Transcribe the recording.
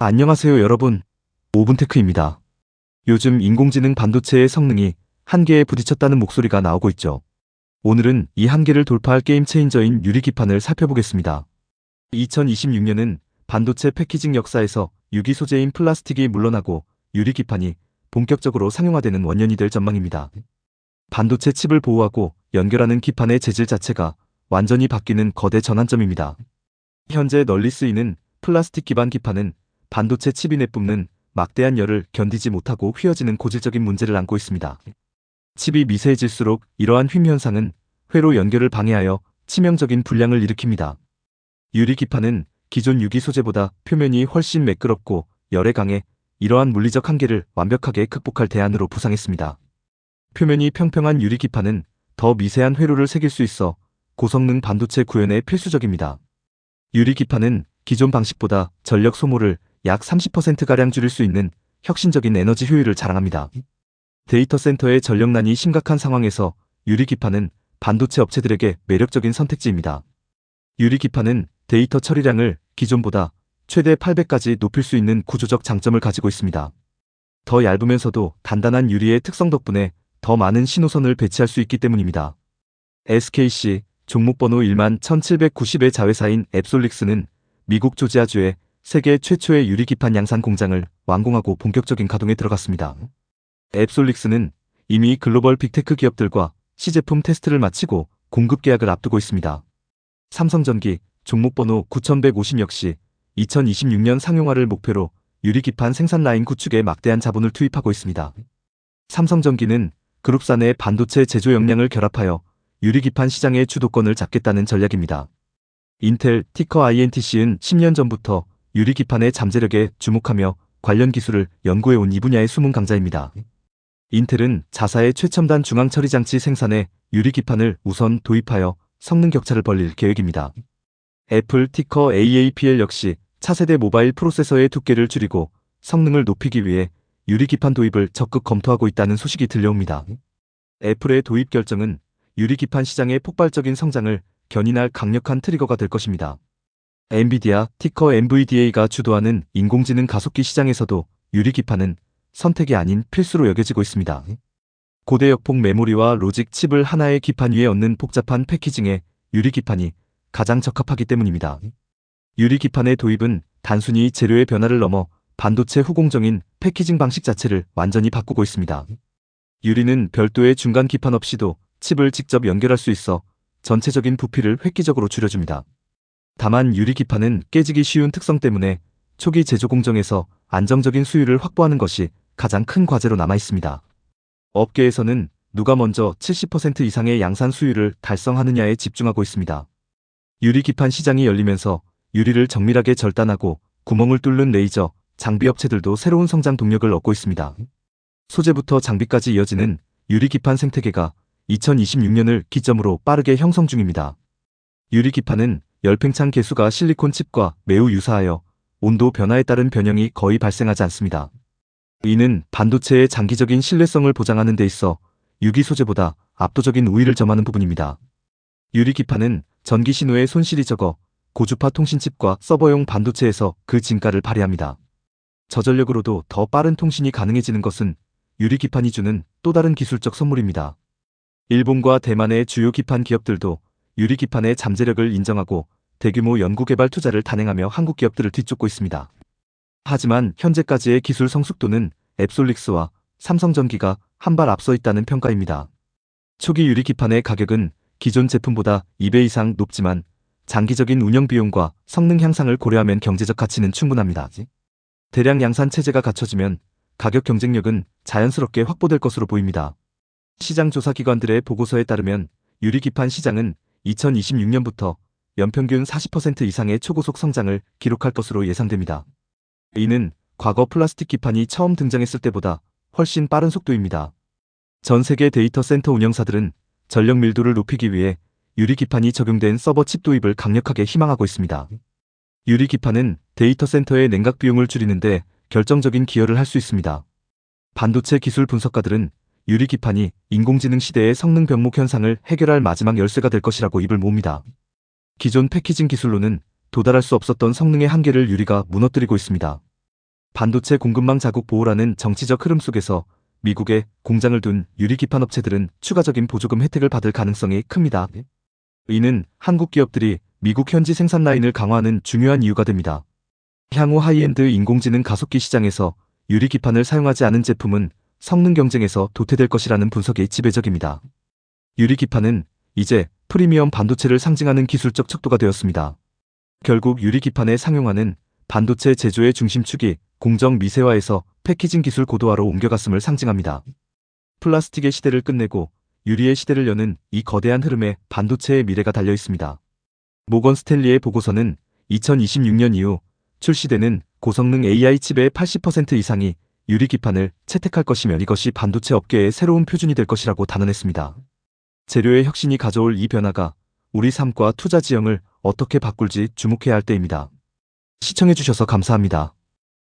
안녕하세요 여러분, 오븐테크입니다. 요즘 인공지능 반도체의 성능이 한계에 부딪혔다는 목소리가 나오고 있죠. 오늘은 이 한계를 돌파할 게임 체인저인 유리기판을 살펴보겠습니다. 2026년은 반도체 패키징 역사에서 유기 소재인 플라스틱이 물러나고 유리기판이 본격적으로 상용화되는 원년이 될 전망입니다. 반도체 칩을 보호하고 연결하는 기판의 재질 자체가 완전히 바뀌는 거대 전환점입니다. 현재 널리 쓰이는 플라스틱 기반 기판은 반도체 칩이 내뿜는 막대한 열을 견디지 못하고 휘어지는 고질적인 문제를 안고 있습니다. 칩이 미세해질수록 이러한 휨 현상은 회로 연결을 방해하여 치명적인 불량을 일으킵니다. 유리 기판은 기존 유기 소재보다 표면이 훨씬 매끄럽고 열에 강해 이러한 물리적 한계를 완벽하게 극복할 대안으로 부상했습니다. 표면이 평평한 유리 기판은 더 미세한 회로를 새길 수 있어 고성능 반도체 구현에 필수적입니다. 유리 기판은 기존 방식보다 전력 소모를 약 30%가량 줄일 수 있는 혁신적인 에너지 효율을 자랑합니다. 데이터 센터의 전력난이 심각한 상황에서 유리 기판은 반도체 업체들에게 매력적인 선택지입니다. 유리 기판은 데이터 처리량을 기존보다 최대 8배까지 높일 수 있는 구조적 장점을 가지고 있습니다. 더 얇으면서도 단단한 유리의 특성 덕분에 더 많은 신호선을 배치할 수 있기 때문입니다. SKC 종목번호 11790의 자회사인 앱솔릭스는 미국 조지아주에 세계 최초의 유리기판 양산 공장을 완공하고 본격적인 가동에 들어갔습니다. 앱솔릭스는 이미 글로벌 빅테크 기업들과 시제품 테스트를 마치고 공급 계약을 앞두고 있습니다. 삼성전기 종목번호 9150 역시 2026년 상용화를 목표로 유리기판 생산 라인 구축에 막대한 자본을 투입하고 있습니다. 삼성전기는 그룹사 내 반도체 제조 역량을 결합하여 유리기판 시장의 주도권을 잡겠다는 전략입니다. 인텔 티커 INTC는 10년 전부터 유리기판의 잠재력에 주목하며 관련 기술을 연구해온 이 분야의 숨은 강자입니다. 인텔은 자사의 최첨단 중앙처리장치 생산에 유리기판을 우선 도입하여 성능 격차를 벌릴 계획입니다. 애플 티커 AAPL 역시 차세대 모바일 프로세서의 두께를 줄이고 성능을 높이기 위해 유리기판 도입을 적극 검토하고 있다는 소식이 들려옵니다. 애플의 도입 결정은 유리기판 시장의 폭발적인 성장을 견인할 강력한 트리거가 될 것입니다. 엔비디아 티커 NVDA가 주도하는 인공지능 가속기 시장에서도 유리기판은 선택이 아닌 필수로 여겨지고 있습니다. 고대 역폭 메모리와 로직 칩을 하나의 기판 위에 얹는 복잡한 패키징에 유리기판이 가장 적합하기 때문입니다. 유리기판의 도입은 단순히 재료의 변화를 넘어 반도체 후공정인 패키징 방식 자체를 완전히 바꾸고 있습니다. 유리는 별도의 중간 기판 없이도 칩을 직접 연결할 수 있어 전체적인 부피를 획기적으로 줄여줍니다. 다만 유리기판은 깨지기 쉬운 특성 때문에 초기 제조 공정에서 안정적인 수율을 확보하는 것이 가장 큰 과제로 남아 있습니다. 업계에서는 누가 먼저 70% 이상의 양산 수율을 달성하느냐에 집중하고 있습니다. 유리기판 시장이 열리면서 유리를 정밀하게 절단하고 구멍을 뚫는 레이저, 장비 업체들도 새로운 성장 동력을 얻고 있습니다. 소재부터 장비까지 이어지는 유리기판 생태계가 2026년을 기점으로 빠르게 형성 중입니다. 유리기판은 열팽창 개수가 실리콘 칩과 매우 유사하여 온도 변화에 따른 변형이 거의 발생하지 않습니다. 이는 반도체의 장기적인 신뢰성을 보장하는 데 있어 유기 소재보다 압도적인 우위를 점하는 부분입니다. 유리기판은 전기 신호의 손실이 적어 고주파 통신칩과 서버용 반도체에서 그 진가를 발휘합니다. 저전력으로도 더 빠른 통신이 가능해지는 것은 유리기판이 주는 또 다른 기술적 선물입니다. 일본과 대만의 주요 기판 기업들도 유리기판의 잠재력을 인정하고 대규모 연구개발 투자를 단행하며 한국 기업들을 뒤쫓고 있습니다. 하지만 현재까지의 기술 성숙도는 앱솔릭스와 삼성전기가 한 발 앞서 있다는 평가입니다. 초기 유리기판의 가격은 기존 제품보다 2배 이상 높지만 장기적인 운영 비용과 성능 향상을 고려하면 경제적 가치는 충분합니다. 대량 양산 체제가 갖춰지면 가격 경쟁력은 자연스럽게 확보될 것으로 보입니다. 시장조사기관들의 보고서에 따르면 유리기판 시장은 2026년부터 연평균 40% 이상의 초고속 성장을 기록할 것으로 예상됩니다. 이는 과거 플라스틱 기판이 처음 등장했을 때보다 훨씬 빠른 속도입니다. 전 세계 데이터 센터 운영사들은 전력 밀도를 높이기 위해 유리기판이 적용된 서버 칩 도입을 강력하게 희망하고 있습니다. 유리기판은 데이터 센터의 냉각 비용을 줄이는데 결정적인 기여를 할 수 있습니다. 반도체 기술 분석가들은 유리기판이 인공지능 시대의 성능 병목 현상을 해결할 마지막 열쇠가 될 것이라고 입을 모읍니다. 기존 패키징 기술로는 도달할 수 없었던 성능의 한계를 유리가 무너뜨리고 있습니다. 반도체 공급망 자국 보호라는 정치적 흐름 속에서 미국에 공장을 둔 유리기판 업체들은 추가적인 보조금 혜택을 받을 가능성이 큽니다. 이는 한국 기업들이 미국 현지 생산 라인을 강화하는 중요한 이유가 됩니다. 향후 하이엔드 인공지능 가속기 시장에서 유리기판을 사용하지 않은 제품은 성능 경쟁에서 도태될 것이라는 분석이 지배적입니다. 유리기판은 이제 프리미엄 반도체를 상징하는 기술적 척도가 되었습니다. 결국 유리기판에 상용화는 반도체 제조의 중심축이 공정 미세화에서 패키징 기술 고도화로 옮겨갔음을 상징합니다. 플라스틱의 시대를 끝내고 유리의 시대를 여는 이 거대한 흐름에 반도체의 미래가 달려 있습니다. 모건 스탠리의 보고서는 2026년 이후 출시되는 고성능 AI 칩의 80% 이상이 유리기판을 채택할 것이며 이것이 반도체 업계의 새로운 표준이 될 것이라고 단언했습니다. 재료의 혁신이 가져올 이 변화가 우리 삶과 투자 지형을 어떻게 바꿀지 주목해야 할 때입니다. 시청해주셔서 감사합니다.